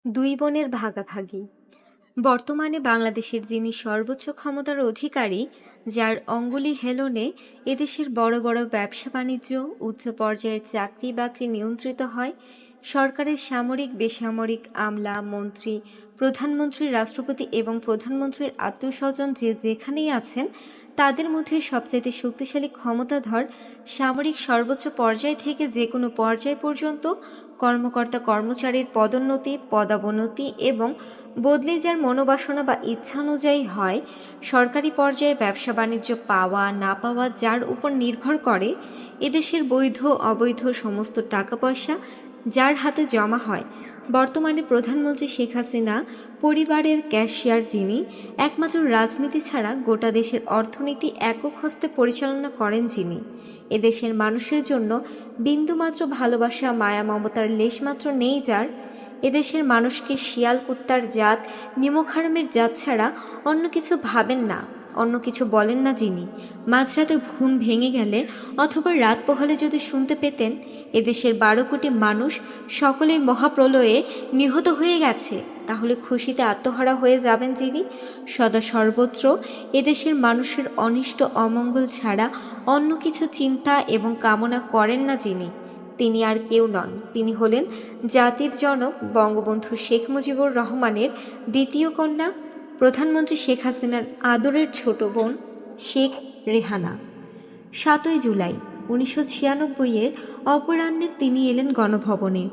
দুই বোনের ভাগাভাগি। বর্তমানে বাংলাদেশের যিনি সর্বোচ্চ ক্ষমতার অধিকারী, যার অঙ্গুলি হেলনে এদেশের বড় বড় ব্যবসা বাণিজ্য, উচ্চ পর্যায়ের চাকরি বাকরি নিয়ন্ত্রিত হয়, সরকারের সামরিক বেসামরিক আমলা, মন্ত্রী, প্রধানমন্ত্রী, রাষ্ট্রপতি এবং প্রধানমন্ত্রীর আত্মীয়স্বজন যে যেখানেই আছেন, তাদের মধ্যে সবচাইতে শক্তিশালী ক্ষমতাধর সামরিক সর্বোচ্চ পর্যায় থেকে যে কোনো পর্যায় পর্যন্ত কর্মকর্তা কর্মচারীর পদোন্নতি, পদাবনতি এবং বদলে যার মনোবাসনা বা ইচ্ছা অনুযায়ী হয়, সরকারি পর্যায়ে ব্যবসা বাণিজ্য পাওয়া না পাওয়া যার উপর নির্ভর করে, এদেশের বৈধ অবৈধ সমস্ত টাকা পয়সা যার হাতে জমা হয়। বর্তমানে প্রধানমন্ত্রী শেখ হাসিনা পরিবারের ক্যাশিয়ার, যিনি একমাত্র রাজনীতি ছাড়া গোটা দেশের অর্থনীতি একক হস্তে পরিচালনা করেন, যিনি এদেশের মানুষের জন্য বিন্দুমাত্র ভালোবাসা, মায়া, মমতার লেশমাত্র নেই, যার এদেশের মানুষকে শিয়াল কুত্তার জাত, নিমক হারামের জাত ছাড়া অন্য কিছু ভাবেন না, অন্য কিছু বলেন না, যিনি মাঝরাতে ঘুম ভেঙে গেলে অথবা রাত পোহালে যদি শুনতে পেতেন এদেশের 12 কোটি মানুষ সকলেই মহাপ্রলয়ে নিহত হয়ে গেছে, তাহলে খুশিতে আত্মহারা হয়ে যাবেন, যিনি সদা সর্বত্র এদেশের মানুষের অনিষ্ট অমঙ্গল ছাড়া অন্য কিছু চিন্তা এবং কামনা করেন না, যিনি তিনি আর কেউ নন, তিনি হলেন জাতির জনক বঙ্গবন্ধু শেখ মুজিবুর রহমানের দ্বিতীয় কন্যা, প্রধানমন্ত্রী শেখ হাসিনার আদরের ছোট বোন শেখ রেহানা। 7 জুলাই 1996-এর অপরাহ্নে তিনি এলেন গণভবনে।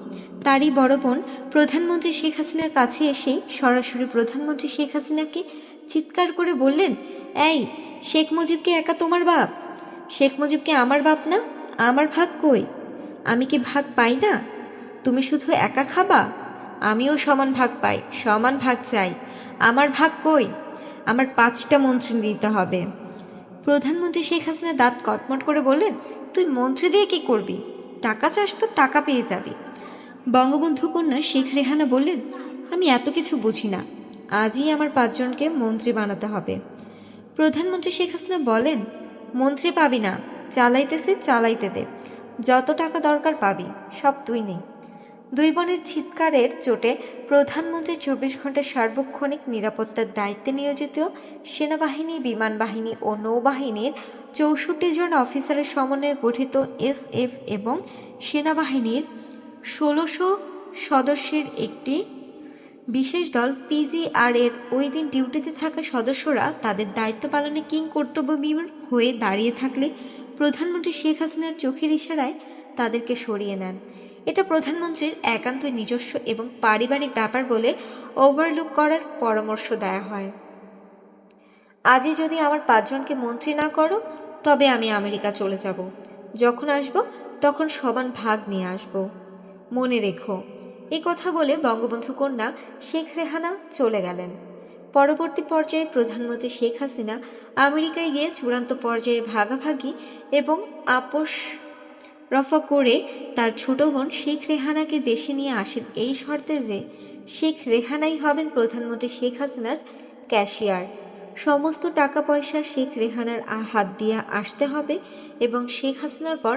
তারই বড় বোন প্রধানমন্ত্রী শেখ হাসিনার কাছে এসে সরাসরি প্রধানমন্ত্রী শেখ হাসিনাকে চিৎকার করে বললেন, এই শেখ মুজিবকে একা তোমার বাপ? শেখ মুজিবকে আমার বাপ না? আমার ভাগ কই? আমি কি ভাগ পাই না? তুমি শুধু একা খাবা? আমিও সমান ভাগ পাই, সমান ভাগ চাই। আমার ভাগ কই? আমার 5টা মন্ত্রী দিতে হবে। প্রধানমন্ত্রী শেখ হাসিনা দাঁত কটমট করে বললেন, তুই মন্ত্রী দিয়ে কি করবি? টাকা চাস তো টাকা পেয়ে যাবি। বঙ্গবন্ধু কন্যা শেখ রেহানা বললেন, আমি এত কিছু বুঝি না, আজই আমার 5 জনকে মন্ত্রী বানাতে হবে। প্রধানমন্ত্রী শেখ হাসিনা বলেন, মন্ত্রী পাবি না, চালাইতেছে চালাইতে দে, যত টাকা দরকার পাবি, সব তুই নেই। দুই বোনের চিৎকারের চোটে প্রধানমন্ত্রী 24 ঘন্টা সার্বক্ষণিক নিরাপত্তার দায়িত্বে নিয়োজিত সেনাবাহিনী, বিমান বাহিনী ও নৌবাহিনীর 64 জন অফিসারের সমন্বয়ে গঠিত SF এবং সেনাবাহিনীর 1600 সদস্যের একটি বিশেষ দল PGR এর ওই দিন ডিউটিতে থাকা সদস্যরা তাদের দায়িত্ব পালনে কিং কর্তব্যবিমূঢ় হয়ে দাঁড়িয়ে থাকলে প্রধানমন্ত্রী শেখ হাসিনার চোখের ইশারায় তাদেরকে সরিয়ে নেন। এটা প্রধানমন্ত্রীর একান্ত নিজস্ব এবং পারিবারিক ব্যাপার বলে ওভারলুক করার পরামর্শ দেয়া হয়। আজই যদি আমার 5 জনকে মন্ত্রী না করো, তবে আমি আমেরিকা চলে যাব। যখন আসব তখন সমান ভাগ নিয়ে আসব, মনে রেখো। এ কথা বলে বঙ্গবন্ধু কন্যা শেখ রেহানা চলে গেলেন। পরবর্তী পর্যায়ে প্রধানমন্ত্রী শেখ হাসিনা আমেরিকায় গিয়ে চূড়ান্ত পর্যায়ে ভাগাভাগি এবং আপোষ রফা করে তার ছোট বোন শেখ রেহানাকে দেশে নিয়ে আসেন, এই শর্তে যে শেখ রেহানাই হবেন প্রধানমন্ত্রী শেখ হাসিনার ক্যাশিয়ার। সমস্ত টাকা পয়সা শেখ রেহানার হাত দিয়ে আসতে হবে এবং শেখ হাসিনার পর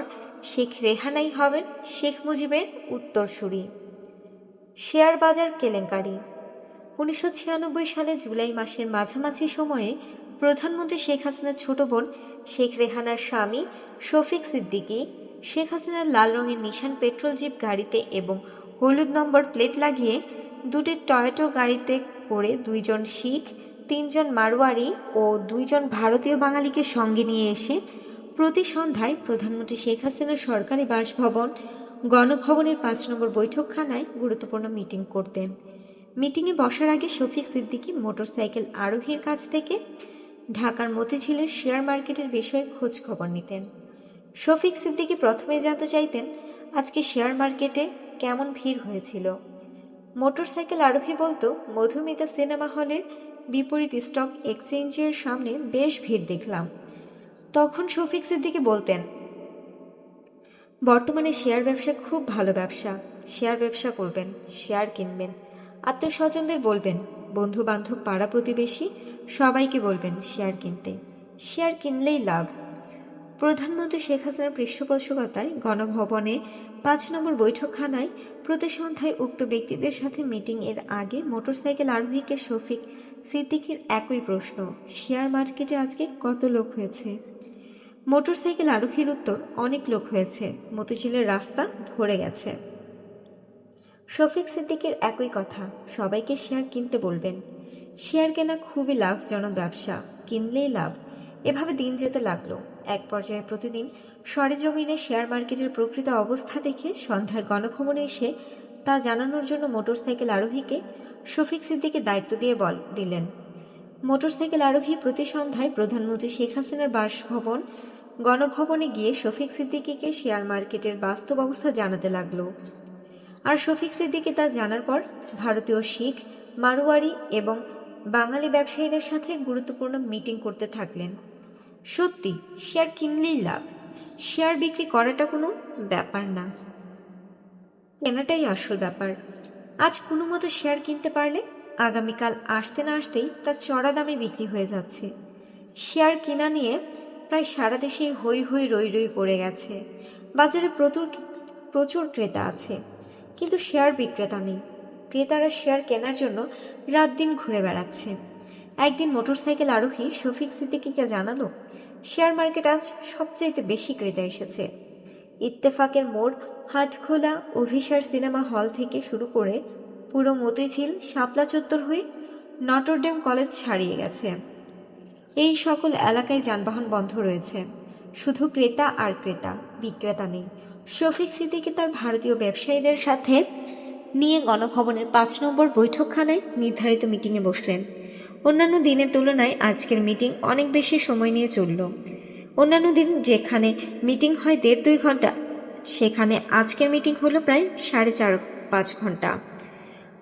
শেখ রেহানাই হবেন শেখ মুজিবের উত্তরসূরি। শেয়ার বাজার কেলেঙ্কারি। 1996 সালে জুলাই মাসের মাঝামাঝি সময়ে প্রধানমন্ত্রী শেখ হাসিনার ছোট বোন শেখ রেহানার স্বামী শফিক সিদ্দিকী শেখ হাসিনার লাল রঙের নিশান পেট্রোল জিপ গাড়িতে এবং হলুদ নম্বর প্লেট লাগিয়ে 2টি টয়োটো গাড়িতে করে 2 জন শিখ, 3 জন মারোয়ারি ও 2 জন ভারতীয় বাঙালিকে সঙ্গে নিয়ে এসে প্রতি সন্ধ্যায় প্রধানমন্ত্রী শেখ হাসিনার সরকারি বাসভবন গণভবনের 5 নম্বর বৈঠকখানায় গুরুত্বপূর্ণ মিটিং করতেন। মিটিংয়ে বসার আগে শফিক সিদ্দিকী মোটরসাইকেল আরোহীর কাছ থেকে ঢাকার মতিঝিলের শেয়ার মার্কেটের বিষয়ে খোঁজ খবর নিতেন। শফিক সিদ্দিকী প্রথমে জানতে চাইতেন আজকে শেয়ার মার্কেটে কেমন ভিড় হয়েছিল। মোটরসাইকেল আরোহী বলতো, মধুমিতা সিনেমা হলের বিপরীত স্টক এক্সচেঞ্জের সামনে বেশ ভিড় দেখলাম। তখন শফিক সিদ্দিকী বলতেন, বর্তমানে শেয়ার ব্যবসা খুব ভালো ব্যবসা, শেয়ার ব্যবসা করবেন, শেয়ার কিনবেন, আত্মীয়স্বজনদের বলবেন, বন্ধু বান্ধব পাড়া প্রতিবেশী সবাইকে বলবেন শেয়ার কিনতে, শেয়ার কিনলেই লাভ। প্রধানমন্ত্রী শেখ হাসিনার পৃষ্ঠপোষকতায় গণভবনে ৫ নম্বর বৈঠকখানায় প্রতি সন্ধ্যায় উক্ত ব্যক্তিদের সাথে মিটিং এর আগে মোটরসাইকেল আরোহীকে শফিক সিদ্দিকীর একই প্রশ্ন, শেয়ার মার্কেটে আজকে কত লোক হয়েছে? মোটরসাইকেল আরোহীর উত্তর, অনেক লোক হয়েছে, মতিঝিলের রাস্তা ভরে গেছে। শফিক সিদ্দিকীর একই কথা, সবাইকে শেয়ার কিনতে বলবেন। শেয়ার কেনা খুবই লাভজনক ব্যবসা, কিনলেই লাভ। এভাবে দিন যেতে লাগলো। এক পর্যায়ে প্রতিদিন সরেজমিনে শেয়ার মার্কেটের প্রকৃত অবস্থা দেখে সন্ধ্যায় গণভবনে এসে তা জানানোর জন্য মোটরসাইকেল আরোহীকে শফিক সিদ্দিকী দায়িত্ব দিয়ে দিলেন। মোটরসাইকেল আরোহী প্রতি সন্ধ্যায় প্রধানমন্ত্রী শেখ হাসিনার বাসভবন গণভবনে গিয়ে শফিক সিদ্দিকীকে শেয়ার মার্কেটের বাস্তব অবস্থা জানাতে লাগলো। আর শফিক সিদ্দিকী তা জানার পর ভারতীয় শিখ, মারোয়ারি এবং বাঙালি ব্যবসায়ীদের সাথে গুরুত্বপূর্ণ মিটিং করতে থাকলেন। সত্যি শেয়ার কিনলেই লাভ, শেয়ার বিক্রি করাটা কোনো ব্যাপার না, কেনাটাই আসল ব্যাপার। আজ কোনো মতো শেয়ার কিনতে পারলে আগামীকাল আসতে না আসতেই তা চড়া দামে বিক্রি হয়ে যাচ্ছে। শেয়ার কিনা নিয়ে প্রায় সারা দেশেই হই হই রই রই পড়ে গেছে। বাজারে প্রচুর ক্রেতা আছে, কিন্তু শেয়ার বিক্রেতা নেই। ক্রেতারা শেয়ার কেনার জন্য রাত দিন ঘুরে বেড়াচ্ছে। একদিন মোটরসাইকেল আরোহী শফিক সিদ্দিকীকে জানালো, শেয়ার মার্কেট আজ সবচাইতে বেশি ক্রেতা এসেছে। ইত্তেফাকের মোড়, হাটখোলা, অভিসার সিনেমা হল থেকে শুরু করে পুরো মতিঝিল, শাপলা চত্বর হয়ে নটরডেম কলেজ ছাড়িয়ে গেছে। এই সকল এলাকায় যানবাহন বন্ধ রয়েছে, শুধু ক্রেতা আর ক্রেতা, বিক্রেতা নেই। শফিক সিদ্দিকী তার ভারতীয় ব্যবসায়ীদের সাথে নিয়ে গণভবনের ৫ নম্বর বৈঠকখানায় নির্ধারিত মিটিংয়ে বসলেন। অন্যান্য দিনের তুলনায় আজকের মিটিং অনেক বেশি সময় নিয়ে চলল। অন্যান্য দিন যেখানে মিটিং হয় ১.৫-২ ঘন্টা, সেখানে আজকের মিটিং হলো প্রায় ৪.৫-৫ ঘন্টা।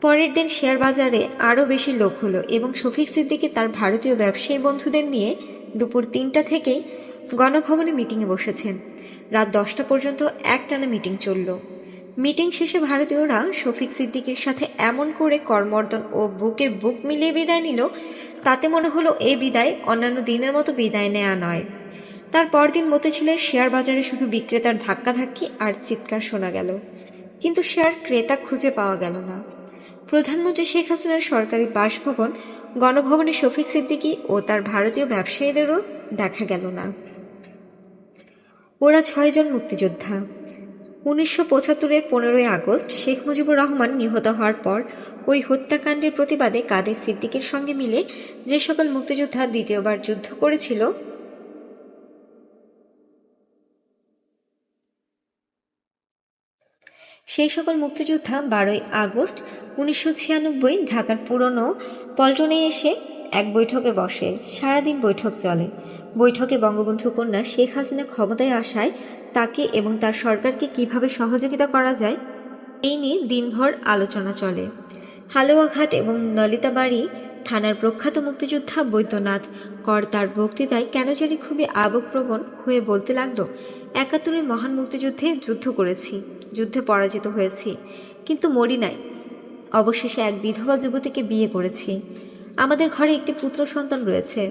পরের দিন শেয়ার বাজারে আরও বেশি লোক হলো এবং শফিক সিদ্দিকী তার ভারতীয় ব্যবসায়ী বন্ধুদের নিয়ে দুপুর ৩টা থেকেই গণভবনে মিটিংয়ে বসেছেন। রাত ১০টা পর্যন্ত একটানা মিটিং চলল। মিটিং শেষে ভারতীয়রা শফিক সিদ্দিকীর সাথে এমন করে করমর্দন ও বুকে বুক মিলিয়ে বিদায় নিল, তাতে মনে হলো এই বিদায় অন্যান্য দিনের মতো বিদায় নেওয়া নয়। তার পরদিন মতিঝিলের শেয়ার বাজারে শুধু বিক্রেতার ধাক্কাধাক্কি আর চিৎকার শোনা গেল, কিন্তু শেয়ার ক্রেতা খুঁজে পাওয়া গেল না। প্রধানমন্ত্রী শেখ হাসিনার সরকারি বাসভবন গণভবনে শফিক সিদ্দিকী ও তার ভারতীয় ব্যবসায়ীদেরও দেখা গেল না। ওরা ৬ জন মুক্তিযোদ্ধা। ১৯৭৫-এর ১৫ই আগস্ট শেখ মুজিবুর রহমান নিহত হওয়ার পর ওই হত্যাকাণ্ডের প্রতিবাদে কাদের সিদ্দিকীর সঙ্গে মিলে যে সকল মুক্তিযোদ্ধা দ্বিতীয়বার যুদ্ধ করেছিল, সেই সকল মুক্তিযোদ্ধা ১২ই আগস্ট ১৯৯৬ ঢাকার পুরনো পল্টনে এসে এক বৈঠকে বসে। সারাদিন বৈঠক চলে। বৈঠকে বঙ্গবন্ধু কন্যা শেখ হাসিনা ক্ষমতায় আসায় তাকে এবং তার সরকারকে কিভাবে সহযোগিতা করা যায় এই নিয়ে দিনভর আলোচনা চলে। হালুয়াঘাট এবং নলিতাবাড়ি থানার প্রখ্যাত মুক্তিযোদ্ধা বৈদ্যনাথ কর তার বক্তৃতায় কেন জানি খুবই আবেগপ্রবণ হয়ে বলতে লাগলো, ৭১-এর মহান মুক্তিযুদ্ধে যুদ্ধ করেছি, যুদ্ধে পরাজিত হয়েছি, কিন্তু মরি নাই। অবশেষে এক বিধবা যুবতীকে বিয়ে করেছি। আমাদের ঘরে একটি পুত্র সন্তান রয়েছে।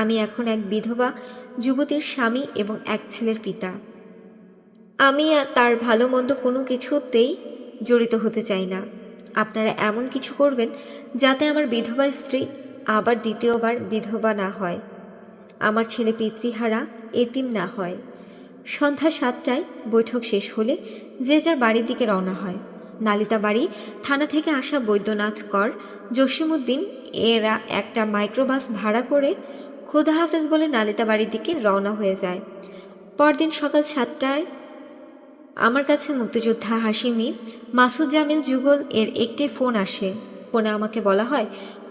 আমি এখন এক বিধবা যুবতীর স্বামী এবং এক ছেলের পিতা। আমি তার ভালো মন্দ কোনো কিছুতেই জড়িত হতে চাই না। আপনারা এমন কিছু করবেন যাতে আমার বিধবা স্ত্রী আবার দ্বিতীয়বার বিধবা না হয়, আমার ছেলে পিতৃহারা এতিম না হয়। সন্ধ্যা ৭টায় বৈঠক শেষ হলে যে যার বাড়ির দিকে রওনা হয়। নালিতাবাড়ি থানা থেকে আসা বৈদ্যনাথ কর, জসিমউদ্দিন এরা একটা মাইক্রোবাস ভাড়া করে খোদা হাফেজ বলে নালিতাবাড়ির দিকে রওনা হয়ে যায়। পরদিন সকাল ৭টায় আমার কাছে মুক্তিযোদ্ধা হাশিমি, মাসুদ জামিল যুগল এর একটি ফোন আসে। ফোনে আমাকে বলা হয়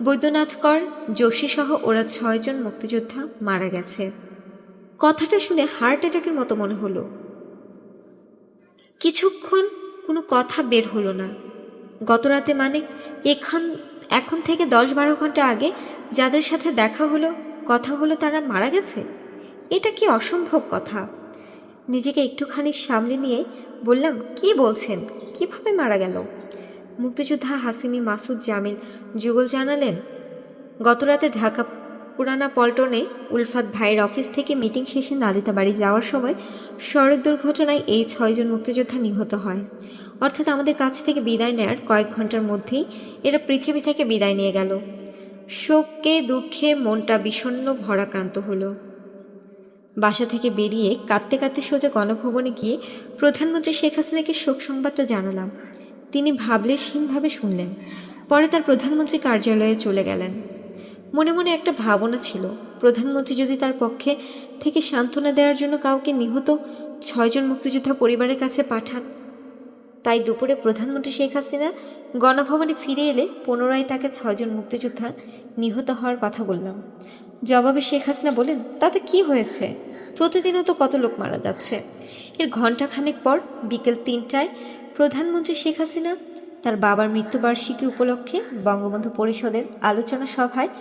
বৈদ্যনাথ কর, জসি সহ ওরা ৬ জন মুক্তিযোদ্ধা মারা গেছে। কথাটা শুনে হার্ট অ্যাটাকের মতো মনে হলো। কিছুক্ষণ কোনো কথা বের হলো না। গতরাতে মানে এখন থেকে ১০-১২ ঘন্টা আগে যাদের সাথে দেখা হলো, কথা হলো, তারা মারা গেছে। এটা কি অসম্ভব কথা। নিজেকে একটুখানি সামলে নিয়ে বললাম, কি বলছেন, কিভাবে মারা গেল? মুক্তিযোদ্ধা হাসিমি, মাসুদ জামিল যুগল জানালেন, গতরাতে ঢাকা পুরানা পল্টনে উলফাত ভাইয়ের অফিস থেকে মিটিং শেষে নালিতা বাড়ি যাওয়ার সময় সড়ক দুর্ঘটনায় এই 6 জন মুক্তিযোদ্ধা নিহত হয়। অর্থাৎ আমাদের কাছ থেকে বিদায় নেয়ার কয়েক ঘন্টার মধ্যেই এরা পৃথিবী থেকে বিদায় নিয়ে গেল। শোকে দুঃখে মনটা বিষণ্ণ ভরাক্রান্ত হলো। বাসা থেকে বেরিয়ে কাঁদতে কাঁদতে সোজা গণভবনে গিয়ে প্রধানমন্ত্রী শেখ হাসিনাকে শোক সংবাদটা জানালাম। তিনি ভাবলেশহীনভাবে শুনলেন। পরে তার প্রধানমন্ত্রী কার্যালয়ে চলে গেলেন। মনে মনে একটা ভাবনা ছিল, প্রধানমন্ত্রী যদি তার পক্ষে থেকে সান্ত্বনা দেওয়ার জন্য কাউকে নিহত 6 জন মুক্তিযোদ্ধা পরিবারের কাছে পাঠান। তাই দুপুরে প্রধানমন্ত্রী শেখ হাসিনা গণভবনে ফিরে এলে পুনরায় তাকে 6 জন মুক্তিযোদ্ধা নিহত হওয়ার কথা বললাম। জবাবে শেখ হাসিনা বলেন, তাতে কি হয়েছে? প্রতিদিনও তো কত লোক মারা যাচ্ছে। এর ঘণ্টাখানেক পর বিকেল 3টায় প্রধানমন্ত্রী শেখ হাসিনা তার বাবার মৃত্যুবার্ষিকী উপলক্ষে বঙ্গবন্ধু পরিষদের আলোচনা সভায়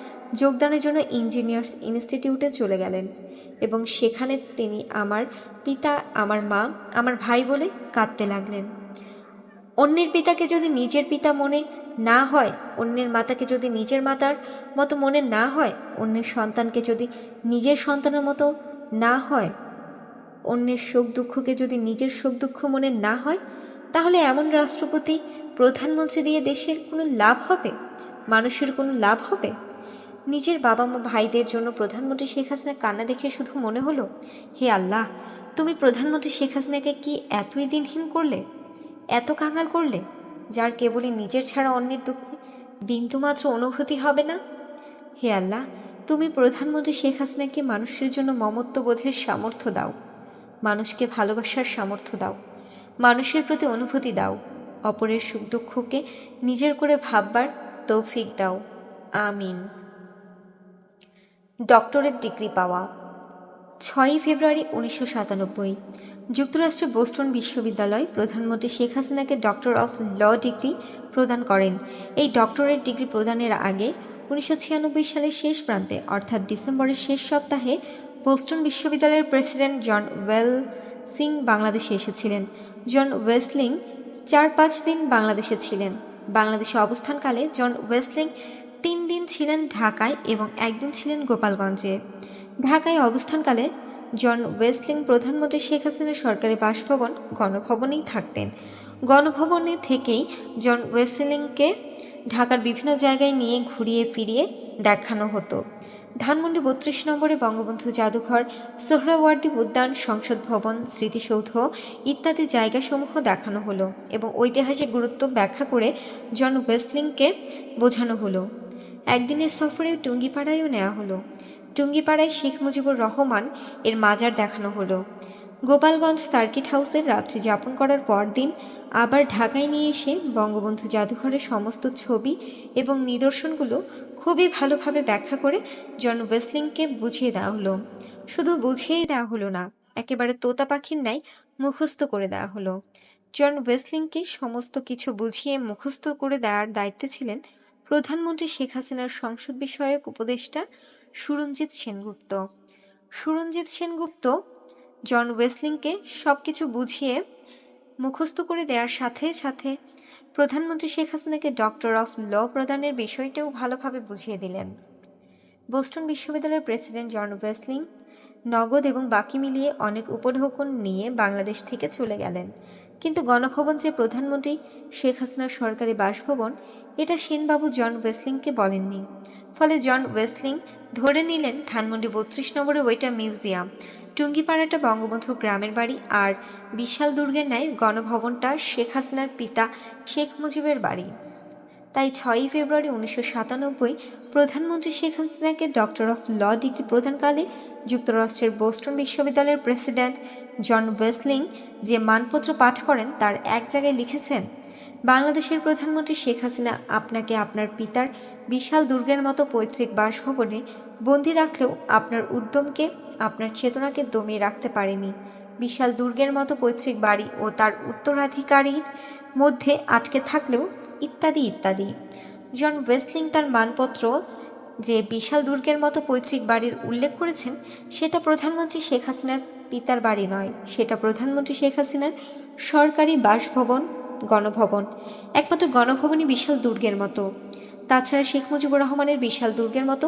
যোগদানের জন্য ইঞ্জিনিয়ার্স ইনস্টিটিউটে চলে গেলেন এবং সেখানে তিনি আমার পিতা, আমার মা, আমার ভাই বলে কাঁদতে লাগলেন। অন্যের পিতাকে যদি নিজের পিতা মনে না হয়, অন্যের মাতাকে যদি নিজের মাতার মতো মনে না হয়, অন্যের সন্তানকে যদি নিজের সন্তানের মতো না হয়, অন্যের শোক দুঃখকে যদি নিজের শোক দুঃখ মনে না হয়, তাহলে এমন রাষ্ট্রপতি প্রধানমন্ত্রী দিয়ে দেশের কোনো লাভ হবে? মানুষের কোনো লাভ হবে? নিজের বাবা মা ভাইদের জন্য প্রধানমন্ত্রী শেখ হাসিনা কান্না দেখে শুধু মনে হলো, হে আল্লাহ, তুমি প্রধানমন্ত্রী শেখ হাসিনাকে কি এতই দিনহীন করলে, এত কাঙাল করলে, যার কেবলই নিজের ছাড়া অন্যের দুঃখে বিন্দুমাত্র অনুভূতি হবে না? হে আল্লাহ, তুমি প্রধানমন্ত্রী শেখ হাসিনাকে মানুষের জন্য মমত্ববোধের সামর্থ্য দাও, মানুষকে ভালোবাসার সামর্থ্য দাও, মানুষের প্রতি অনুভূতি দাও, অপরের সুখ দুঃখকে নিজের করে ভাববার তৌফিক দাও। আমিন। ডক্টরেট ডিগ্রি পাওয়া। 6 ফেব্রুয়ারি 1997 যুক্তরাষ্ট্রের বোস্টন বিশ্ববিদ্যালয় প্রধানমন্ত্রী শেখ হাসিনাকে ডক্টর অফ ল ডিগ্রি প্রদান করেন। এই ডক্টরেট ডিগ্রি প্রদানের আগে 1996 সালের শেষ প্রান্তে অর্থাৎ ডিসেম্বরের শেষ সপ্তাহে বোস্টন বিশ্ববিদ্যালয়ের প্রেসিডেন্ট জন ওয়েলসিং বাংলাদেশে এসেছিলেন। জন ওয়েসলিং 4-5 দিন বাংলাদেশে ছিলেন। বাংলাদেশে অবস্থানকালে জন ওয়েসলিং 3 দিন ছিলেন ঢাকায় এবং 1 দিন ছিলেন গোপালগঞ্জে। ঢাকায় অবস্থানকালে জন ওয়েসলিং প্রধানমন্ত্রী শেখ হাসিনার সরকারি বাসভবন গণভবনেই থাকতেন। গণভবনে থেকেই জন ওয়েসলিংকে ঢাকার বিভিন্ন জায়গায় নিয়ে ঘুরিয়ে ফিরিয়ে দেখানো হতো। ধানমন্ডি 32 নম্বরে বঙ্গবন্ধু জাদুঘর, সোহরাওয়ার্দী উদ্যান, সংসদ ভবন, স্মৃতিসৌধ ইত্যাদি জায়গাসমূহ দেখানো হলো এবং ঐতিহাসিক গুরুত্ব ব্যাখ্যা করে জন ওয়েসলিংকে বোঝানো হলো। একদিনের সফরে টুঙ্গিপাড়ায়ও নেওয়া হলো। টুঙ্গিপাড়ায় শেখ মুজিবুর রহমান এর মাজার দেখানো হলো। গোপালগঞ্জ সার্কিট হাউসে রাত্রি যাপন করার পর দিন আবার ঢাকায় নিয়ে এসে বঙ্গবন্ধু জাদুঘরের সমস্ত ছবি এবং নিদর্শনগুলো খুবই ভালোভাবে ব্যাখ্যা করে জন ওয়েসলিংকে বুঝিয়ে দেওয়া হলো। শুধু বুঝিয়েই দেওয়া হলো না, একেবারে তোতা পাখির ন্যায় মুখস্থ করে দেওয়া হলো। জন ওয়েসলিংকে সমস্ত কিছু বুঝিয়ে মুখস্থ করে দেওয়ার দায়িত্বে ছিলেন প্রধানমন্ত্রী শেখ হাসিনার সংসদ বিষয়ক উপদেষ্টা সুরঞ্জিত সেনগুপ্ত। সুরঞ্জিত সেনগুপ্ত জন ওয়েসলিংকে সবকিছু বুঝিয়ে মুখস্থ করে দেওয়ার সাথে সাথে প্রধানমন্ত্রী শেখ হাসিনাকে ডক্টর অফ ল প্রদানের বিষয়টাও ভালোভাবে বুঝিয়ে দিলেন। বোস্টন বিশ্ববিদ্যালয়ের প্রেসিডেন্ট জন ওয়েসলিং নগদ এবং বাকি মিলিয়ে অনেক উপঢৌকন নিয়ে বাংলাদেশ থেকে চলে গেলেন। কিন্তু গণভবন যে প্রধানমন্ত্রী শেখ হাসিনার সরকারি বাসভবন, এটা সেনবাবু জন ওয়েসলিংকে বলেননি। ফলে জন ওয়েসলিং ধরে নিলেন ধানমন্ডি 32 নম্বরে ওইটা মিউজিয়াম, টুঙ্গিপাড়াটা বঙ্গবন্ধু গ্রামের বাড়ি, আর বিশাল দুর্গের ন্যায় গণভবনটা শেখ হাসিনার পিতা শেখ মুজিবের বাড়ি। তাই 6 ফেব্রুয়ারি 1997 প্রধানমন্ত্রী শেখ হাসিনাকে ডক্টর অফ ল ডিগ্রি প্রদানকালে যুক্তরাষ্ট্রের বোস্টন বিশ্ববিদ্যালয়ের প্রেসিডেন্ট জন ওয়েসলিং যে মানপত্র পাঠ করেন তার এক জায়গায় লিখেছেন, বাংলাদেশের প্রধানমন্ত্রী শেখ হাসিনা আপনাকে আপনার পিতার বিশাল দুর্গের মতো পৈতৃক বাসভবনে বন্দী রাখলেও আপনার উদ্যমকে, আপনার চেতনাকে দমিয়ে রাখতে পারেনি। বিশাল দুর্গের মতো পৈতৃক বাড়ি ও তার উত্তরাধিকারীর মধ্যে আটকে থাকলেও ইত্যাদি ইত্যাদি। জন ওয়েসলিং তার মানপত্র যে বিশাল দুর্গের মতো পৈতৃক বাড়ির উল্লেখ করেছেন সেটা প্রধানমন্ত্রী শেখ হাসিনার পিতার বাড়ি নয়, সেটা প্রধানমন্ত্রী শেখ হাসিনার সরকারি বাসভবন, গণভবন। একমাত্র গণভবনই বিশাল দুর্গের মতো। তাছাড়া শেখ মুজিবুর রহমানের বিশাল দুর্গের মতো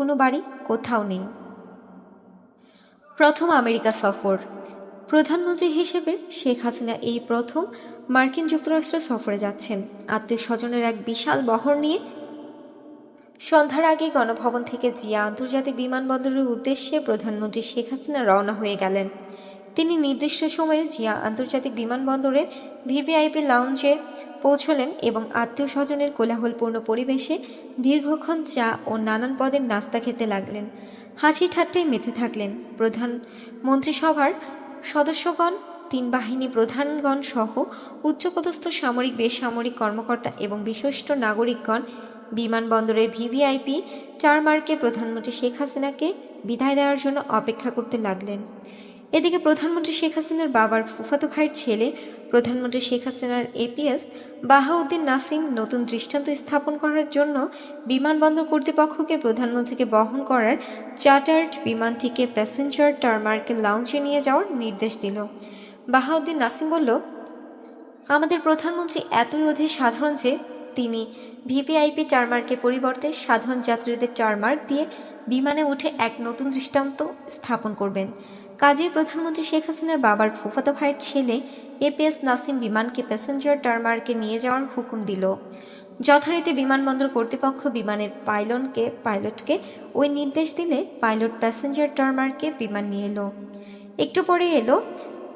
কোনো বাড়ি কোথাও নেই। প্রথম আমেরিকা সফর। প্রধানমন্ত্রী হিসেবে শেখ হাসিনা এই প্রথম মার্কিন যুক্তরাষ্ট্র সফরে যাচ্ছেন। আত্মীয় স্বজনের এক বিশাল বহর নিয়ে সন্ধ্যার আগে গণভবন থেকে জিয়া আন্তর্জাতিক বিমানবন্দরের উদ্দেশ্যে প্রধানমন্ত্রী শেখ হাসিনা রওনা হয়ে গেলেন। তিনি নির্দিষ্ট সময়ে জিয়া আন্তর্জাতিক বিমানবন্দরের ভিভিআইপি লাউঞ্জে পৌঁছলেন এবং আত্মীয় স্বজনের কোলাহলপূর্ণ পরিবেশে দীর্ঘক্ষণ চা ও নানান পদের নাস্তা খেতে লাগলেন। হাসি ঠাট্টায় মেতে থাকলেন। প্রধানমন্ত্রিসভার সদস্যগণ, তিন বাহিনী প্রধানগণ সহ উচ্চপদস্থ সামরিক বেসামরিক কর্মকর্তা এবং বিশিষ্ট নাগরিকগণ বিমানবন্দরের ভিভিআইপি টারমার্কে প্রধানমন্ত্রী শেখ হাসিনাকে বিদায় দেওয়ার জন্য অপেক্ষা করতে লাগলেন। এদিকে প্রধানমন্ত্রী শেখ হাসিনার বাবার ফুফাতো ভাইয়ের ছেলে প্রধানমন্ত্রী শেখ হাসিনার এপিএস বাহাউদ্দিন নাসিম নতুন দৃষ্টান্ত স্থাপন করার জন্য বিমানবন্দর কর্তৃপক্ষকে প্রধানমন্ত্রীকে বহন করার চার্টার্ড বিমানটিকে প্যাসেঞ্জার টারমার্কে লাউঞ্জে নিয়ে যাওয়ার নির্দেশ দিল। বাহাউদ্দিন নাসিম বলল, আমাদের প্রধানমন্ত্রী এতই অধিক সাধারণ যে তিনি ভিভিআইপি টারমার্কের পরিবর্তে সাধারণ যাত্রীদের টারমার্ক দিয়ে বিমানে উঠে এক নতুন দৃষ্টান্ত স্থাপন করবেন। কাজেই প্রধানমন্ত্রী শেখ হাসিনার বাবার ফুফাতো ভাইয়ের ছেলে এপিএস নাসিম বিমানকে প্যাসেঞ্জার টারমার্কে নিয়ে যাওয়ার হুকুম দিল। যথারীতি বিমানবন্দর কর্তৃপক্ষ বিমানের পাইলটকে ওই নির্দেশ দিলে পাইলট প্যাসেঞ্জার টারমার্কে বিমান নিয়ে এলো। একটু পরে এলো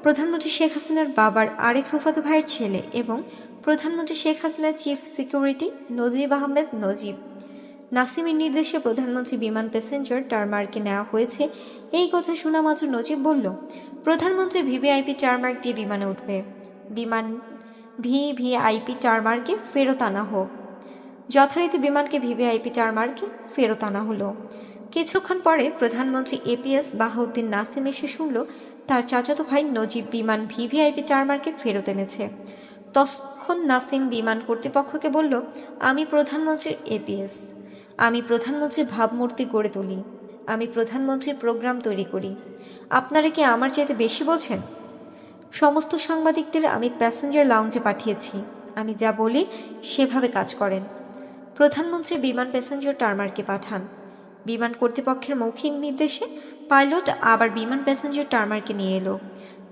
প্রধানমন্ত্রী শেখ হাসিনার বাবার আরেক ফুফাতো ভাইয়ের ছেলে এবং প্রধানমন্ত্রী শেখ হাসিনার চিফ সিকিউরিটি নজিব আহমেদ নজিব। নাসিমের নির্দেশে প্রধানমন্ত্রী বিমান প্যাসেঞ্জার টারমার্কে নেওয়া হয়েছে এই কথা শোনা মাত্র নজিব বলল, প্রধানমন্ত্রী ভিভিআইপি টারমার্ক দিয়ে বিমানে উঠবে। বিমান ভিভিআইপি টারমার্কে ফেরত আনা হোক। যথারীতি বিমানকে ভিভিআইপি টারমার্কে ফেরত আনা হলো। কিছুক্ষণ পরে প্রধানমন্ত্রী এপিএস বাহাউদ্দিন নাসিম এসে শুনল তার চাচাতো ভাই নজিব বিমান ভিভিআইপি টারমার্কে ফেরত এনেছে। তখন নাসিম বিমান কর্তৃপক্ষকে বলল, আমি প্রধানমন্ত্রীর এপিএস, আমি প্রধানমন্ত্রীর ভাবমূর্তি গড়ে তুলি, আমি প্রধানমন্ত্রীর প্রোগ্রাম তৈরি করি, আপনারা কি আমার চাইতে বেশি বোঝেন? সমস্ত সাংবাদিকদের আমি প্যাসেঞ্জার লাউঞ্জে পাঠিয়েছি, আমি যা বলি সেভাবে কাজ করেন। প্রধানমন্ত্রী বিমান প্যাসেঞ্জার টারমার্কে পাঠান। বিমান কর্তৃপক্ষের মৌখিক নির্দেশে পাইলট আবার বিমান প্যাসেঞ্জার টারমার্কে নিয়ে এলো।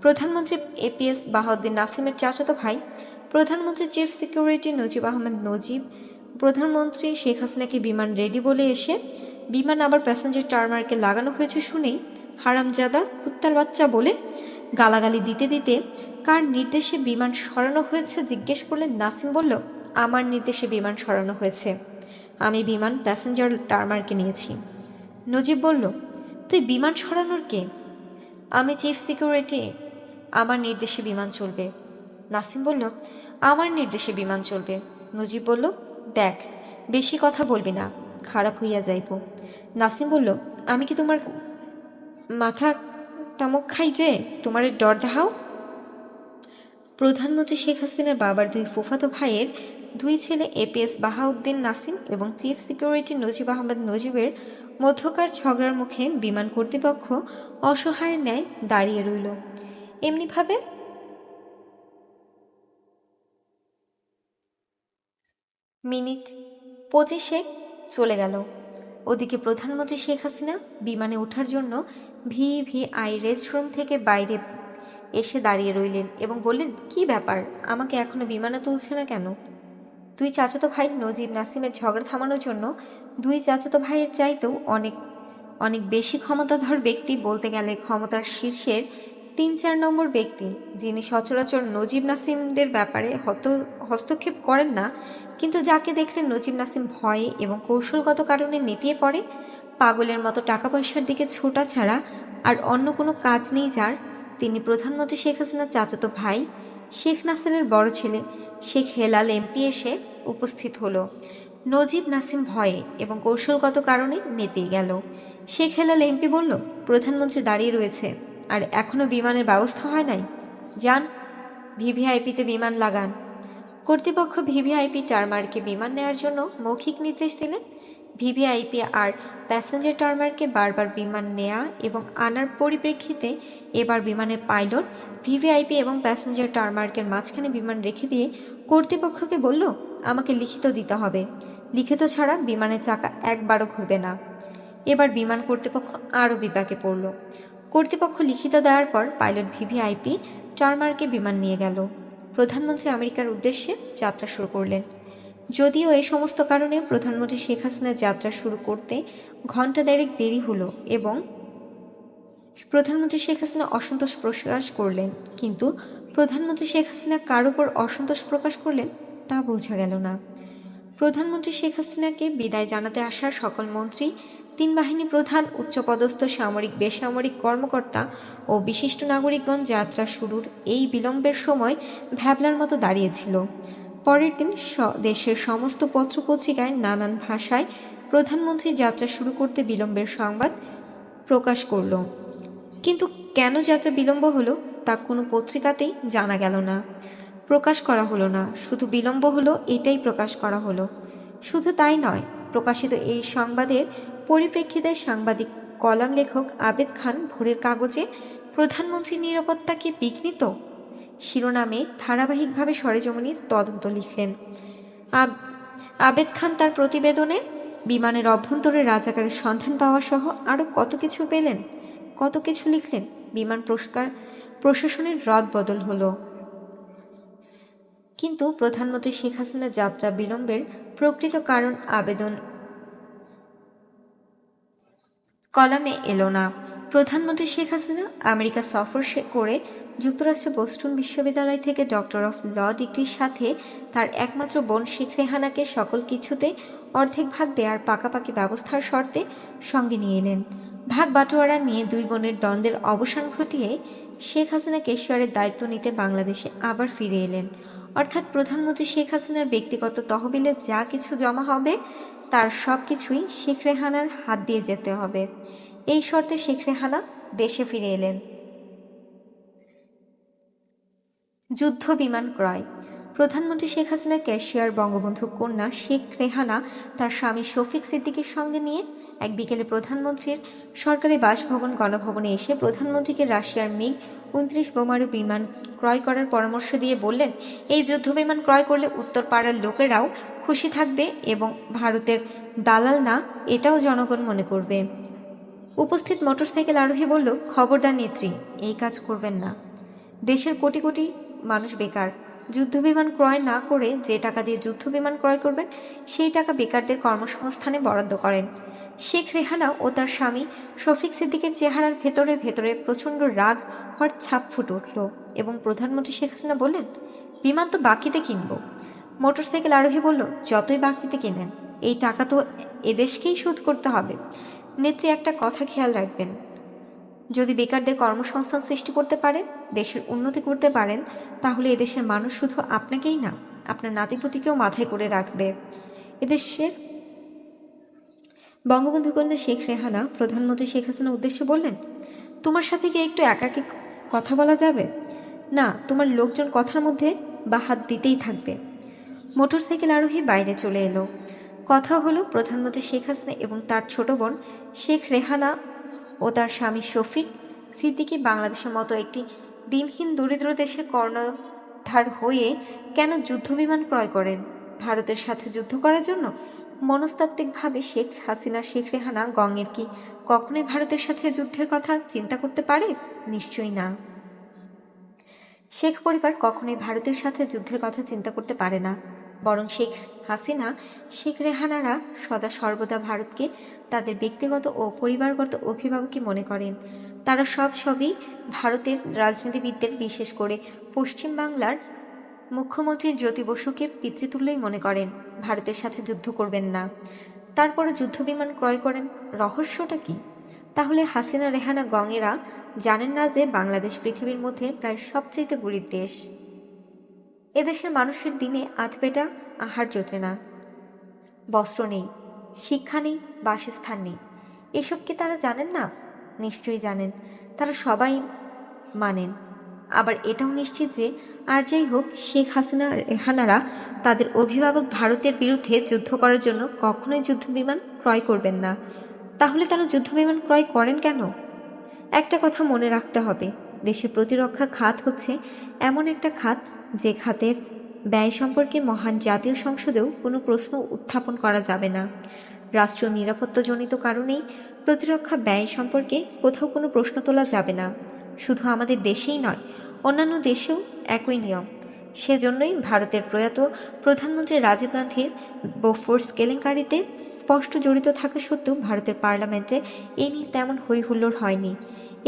প্রধানমন্ত্রী এপিএস বাহাউদ্দিন নাসিমের চাচাতো ভাই প্রধানমন্ত্রী চিফ সিকিউরিটি নজিব আহমেদ নজিব প্রধানমন্ত্রী শেখ হাসিনাকে বিমান রেডি বলে এসে বিমান আবার প্যাসেঞ্জার টারমার্কে লাগানো হয়েছে শুনেই হারামজাদা কুত্তার বাচ্চা বলে গালাগালি দিতে দিতে কার নির্দেশে বিমান সরানো হয়েছে জিজ্ঞেস করলে নাসিম বলল, আমার নির্দেশে বিমান সরানো হয়েছে, আমি বিমান প্যাসেঞ্জার টারমার্কে নিয়েছি। নজিব বলল, তুই বিমান সরানোর কে? আমি চিফ সিকিউরিটি, আমার নির্দেশে বিমান চলবে। নাসিম বলল, আমার নির্দেশে বিমান চলবে। নজিব বলল, দেখ বেশি কথা বলবি না, খারাপ হইয়া যাইব। নাসিম বলল, আমি কি তোমার মাথা তামক খাই যে তোমার ডর দেখাও? প্রধানমন্ত্রী শেখ হাসিনার বাবার দুই ফুফাতো ভাইয়ের দুই ছেলে এপিএস বাহাউদ্দিন নাসিম এবং চিফ সিকিউরিটি নজিব আহমেদ নজিবের মধ্যকার ঝগড়ার মুখে বিমান কর্তৃপক্ষ অসহায়ের ন্যায় দাঁড়িয়ে রইল। এমনিভাবে মিনিট 25 চলে গেল। ওদিকে প্রধানমন্ত্রী শেখ হাসিনা বিমানে ওঠার জন্য ভিভিআই রেস্টরুম থেকে বাইরে এসে দাঁড়িয়ে রইলেন এবং বললেন, কি ব্যাপার, আমাকে এখনো বিমানে তুলছে না কেন? দুই চাচাতো ভাই নজিব নাসিমের ঝগড়া থামানোর জন্য দুই চাচাতো ভাইয়ের চাইতেও অনেক অনেক বেশি ক্ষমতাধর ব্যক্তি, বলতে গেলে ক্ষমতার শীর্ষের 3-4 নম্বর ব্যক্তি, যিনি সচরাচর নজিব নাসিমদের ব্যাপারে হস্তক্ষেপ করেন না, কিন্তু যাকে দেখলে নজিব নাসিম ভয়ে এবং কৌশলগত কারণে নেতিয়ে পড়ে, পাগলের মতো টাকা পয়সার দিকে ছোটা ছাড়া আর অন্য কোনো কাজ নেই যার, তিনি প্রধানমন্ত্রী শেখ হাসিনার চাচাতো ভাই শেখ নাসিরের বড় ছেলে শেখ হেলাল এমপি এসে উপস্থিত হলো। নজিব নাসিম ভয়ে এবং কৌশলগত কারণে নেতিয়ে গেল। শেখ হেলাল এমপি বলল, প্রধানমন্ত্রী দাঁড়িয়ে রয়েছে আর এখনো বিমানের ব্যবস্থা হয় নাই, যান ভিভিআইপিতে বিমান লাগান। কর্তৃপক্ষ ভিভিআইপি টারমার্কে বিমান নেওয়ার জন্য মৌখিক নির্দেশ দিলেন। ভিভিআইপি আর প্যাসেঞ্জার টারমার্কে বারবার বিমান নেয়া এবং আনার পরিপ্রেক্ষিতে এবার বিমানের পাইলট ভিভিআইপি এবং প্যাসেঞ্জার টারমার্কের মাঝখানে বিমান রেখে দিয়ে কর্তৃপক্ষকে বলল, আমাকে লিখিত দিতে হবে, লিখিত ছাড়া বিমানের চাকা একবারও ঘুরবে না। এবার বিমান কর্তৃপক্ষ আরও বিপাকে পড়ল। কর্তৃপক্ষ লিখিত দেওয়ার পর পাইলট ভিভিআইপি টারমারকে বিমান নিয়ে গেল। প্রধানমন্ত্রী আমেরিকার উদ্দেশ্যে যাত্রা শুরু করলেন। যদিও এই সমস্ত কারণে প্রধানমন্ত্রী শেখ হাসিনার যাত্রা শুরু করতে ঘণ্টা দেড়েক দেরি হলো এবং প্রধানমন্ত্রী শেখ হাসিনা অসন্তোষ প্রকাশ করলেন, কিন্তু প্রধানমন্ত্রী শেখ হাসিনা কার উপর অসন্তোষ প্রকাশ করলেন তা বোঝা গেল না। প্রধানমন্ত্রী শেখ হাসিনাকে বিদায় জানাতে আসা সকল মন্ত্রী, তিন বাহিনী প্রধান, উচ্চপদস্থ সামরিক বেসামরিক কর্মকর্তা ও বিশিষ্ট নাগরিকগণ যাত্রা শুরুর এই বিলম্বের সময় ভ্যাবলার মতো দাঁড়িয়েছিল। পরের দিন দেশের সমস্ত পত্রপত্রিকায় নানান ভাষায় প্রধানমন্ত্রীর যাত্রা শুরু করতে বিলম্বের সংবাদ প্রকাশ করল, কিন্তু কেন যাত্রা বিলম্ব হলো তা কোনো পত্রিকাতেই জানা গেল না, প্রকাশ করা হলো না। শুধু বিলম্ব হলো এটাই প্রকাশ করা হলো। শুধু তাই নয়, প্রকাশিত এই সংবাদের পরিপ্রেক্ষিতে সাংবাদিক কলাম লেখক আবেদ খান ভোরের কাগজে প্রধানমন্ত্রীর নিরাপত্তা কি বিঘ্নিত শিরোনামে ধারাবাহিকভাবে সরেজমিনের তদন্ত লিখলেন। আবেদ খান তার প্রতিবেদনে বিমানের অভ্যন্তরে রাজাকারের সন্ধান পাওয়া সহ আরও কত কিছু লিখলেন। বিমান প্রশাসনের রদবদল হলো, কিন্তু প্রধানমন্ত্রী শেখ হাসিনার যাত্রা বিলম্বের প্রকৃত কারণ আবেদন কলামে এলো না। প্রধানমন্ত্রী শেখ হাসিনা আমেরিকা সফর করে যুক্তরাষ্ট্রের বোস্টন বিশ্ববিদ্যালয় থেকে ডক্টর অফ ল ডিগ্রির সাথে তার একমাত্র বোন শেখ রেহানাকে সকল কিছুতে অর্ধেক ভাগ দেওয়ার পাকাপাকি ব্যবস্থার শর্তে সঙ্গে নিয়ে এলেন। ভাগ বাটোয়ারা নিয়ে দুই বোনের দ্বন্দ্বের অবসান ঘটিয়ে শেখ হাসিনা কেশিয়ারের দায়িত্ব নিতে বাংলাদেশে আবার ফিরে এলেন। অর্থাৎ প্রধানমন্ত্রী শেখ হাসিনার ব্যক্তিগত তহবিলে যা কিছু জমা হবে তার সব কিছুই শেখ রেহানার হাত দিয়ে যেতে হবে। এই শর্তে শেখ রেহানা দেশে ফিরে এলেন। যুদ্ধ বিমান ক্রয়। প্রধানমন্ত্রী শেখ হাসিনার ক্যাশিয়ার বঙ্গবন্ধু কন্যা শেখ রেহানা তার স্বামী শফিক সিদ্দিকীর সঙ্গে নিয়ে এক বিকেলে প্রধানমন্ত্রীর সরকারি বাসভবন গণভবনে এসে প্রধানমন্ত্রীকে রাশিয়ার মিগ 29 বোমারু বিমান ক্রয় করার পরামর্শ দিয়ে বললেন, এই যুদ্ধ বিমান ক্রয় করলে উত্তর পাড়ার লোকেরাও খুশি থাকবে এবং ভারতের দালাল না এটাও জনগণ মনে করবে। উপস্থিত মোটরসাইকেল আরোহী বলল, খবরদার নেত্রী, এই কাজ করবেন না। দেশের কোটি কোটি মানুষ বেকার। যুদ্ধবিমান ক্রয় না করে যে টাকা দিয়ে যুদ্ধ বিমান ক্রয় করবেন সেই টাকা বেকারদের কর্মসংস্থানে বরাদ্দ করেন। শেখ রেহানা ও তার স্বামী শফিক সিদ্দিকের চেহারার ভেতরে ভেতরে প্রচণ্ড রাগ হওয়ার ছাপ ফুটে উঠল এবং প্রধানমন্ত্রী শেখ হাসিনা বললেন, বিমান তো বাকিতে কিনব। মোটরসাইকেল আরোহী বলল, যতই বাকিতে কেনেন এই টাকা তো এদেশকেই শোধ করতে হবে। নেত্রী, একটা কথা খেয়াল রাখবেন, যদি বেকারদের কর্মসংস্থান সৃষ্টি করতে পারেন, দেশের উন্নতি করতে পারেন, তাহলে এদেশের মানুষ শুধু আপনাকেই না, আপনার নাতিপুতিকেও মাথায় করে রাখবে। এদেশের বঙ্গবন্ধু কন্যা শেখ রেহানা প্রধানমন্ত্রী শেখ হাসিনার উদ্দেশ্যে বললেন, তোমার সাথে কি একটু একাকী কথা বলা যাবে? না, তোমার লোকজন কথার মধ্যে বা হাত দিতেই থাকবে। মোটরসাইকেল আরোহী বাইরে চলে এলো। কথা হলো প্রধানমন্ত্রী শেখ হাসিনা এবং তার ছোট বোন শেখ রেহানা ও তার স্বামী শফিক সিদ্দিকী বাংলাদেশের মতো একটি দিনহীন দরিদ্র দেশের কর্ণধার হয়ে কেন যুদ্ধবিমান ক্রয় করেন? ভারতের সাথে যুদ্ধ করার জন্য? মনস্তাত্ত্বিকভাবে শেখ হাসিনা শেখ রেহানা গঙের কি কখনোই ভারতের সাথে যুদ্ধের কথা চিন্তা করতে পারে? নিশ্চয়ই না। শেখ পরিবার কখনোই ভারতের সাথে যুদ্ধের কথা চিন্তা করতে পারে না, বরং শেখ হাসিনা শেখ রেহানারা সদা সর্বদা ভারতকে তাদের ব্যক্তিগত ও পরিবারগত অভিভাবকই মনে করেন। তারা সবই ভারতের রাজনীতিবিদদের, বিশেষ করে পশ্চিমবাংলার মুখ্যমন্ত্রী জ্যোতি বসুকে পিতৃতুল্যই মনে করেন। ভারতের সাথে যুদ্ধ করবেন না, তারপরে যুদ্ধবিমান ক্রয় করেন, রহস্যটা কি? তাহলে হাসিনা রেহানা গঙেরা জানেন না যে বাংলাদেশ পৃথিবীর মধ্যে প্রায় সবচেয়ে গরিব দেশ। এদেশের মানুষের দিনে আধপেটা আহার জোটে না, বস্ত্র নেই, শিক্ষা নেই, বাসস্থান নেই। এসব কি তারা জানেন না? নিশ্চয়ই জানেন। তারা সবাই মানেন। আবার এটাও নিশ্চিত যে আর যাই হোক, শেখ হাসিনা রেহানারা তাদের অভিভাবক ভারতের বিরুদ্ধে যুদ্ধ করার জন্য কখনোই যুদ্ধবিমান ক্রয় করবেন না। তাহলে তারা যুদ্ধবিমান ক্রয় করেন কেন? একটা কথা মনে রাখতে হবে, দেশের প্রতিরক্ষা খাত হচ্ছে এমন একটা খাত যে খাতের ব্যয় সম্পর্কে মহান জাতীয় সংসদেও কোনো প্রশ্ন উত্থাপন করা যাবে না। রাষ্ট্রীয় নিরাপত্তাজনিত কারণেই প্রতিরক্ষা ব্যয় সম্পর্কে কোথাও কোনো প্রশ্ন তোলা যাবে না। শুধু আমাদের দেশেই নয়, অন্যান্য দেশেও একই নিয়ম। সেজন্যই ভারতের প্রয়াত প্রধানমন্ত্রী রাজীব গান্ধীর বোফোর্স কেলেঙ্কারিতে স্পষ্ট জড়িত থাকা সত্ত্বেও ভারতের পার্লামেন্টে এ নিয়ে তেমন হইহুল্লোড় হয়নি।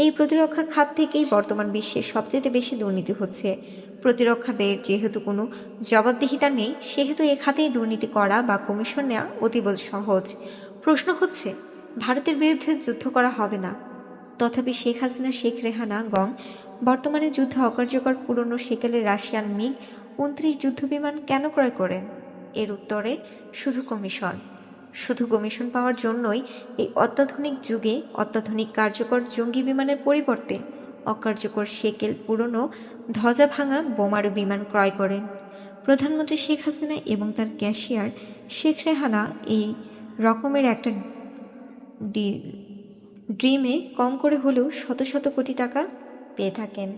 এই প্রতিরক্ষা খাত থেকেই বর্তমান বিশ্বে সবচেয়ে বেশি দুর্নীতি হচ্ছে। প্রতিরক্ষা ব্যয়ের যেহেতু কোনো জবাবদিহিতা নেই, সেহেতু এ খাতেই দুর্নীতি করা বা কমিশন নেওয়া অতীব সহজ। প্রশ্ন হচ্ছে, ভারতের বিরুদ্ধে যুদ্ধ করা হবে না, তথাপি শেখ হাসিনা, শেখ রেহানা গং বর্তমানে যুদ্ধ অকার্যকর পুরনো সেকেলের রাশিয়ান মিগ-29 যুদ্ধবিমান কেন ক্রয় করেন? এর উত্তরে শুধু কমিশন পাওয়ার জন্যই এই অত্যাধুনিক যুগে অত্যাধুনিক কার্যকর জঙ্গি বিমানের পরিবর্তে অকার্যকর সেকেল পুরনো ধ্বজা ভাঙা বোমারু বিমান ক্রয় করেন। প্রধানমন্ত্রী শেখ হাসিনা এবং তার ক্যাশিয়ার শেখ রেহানা এই রকমের একটা ড্রিমে কম করে হলেও শত শত কোটি টাকা পেয়ে থাকেন।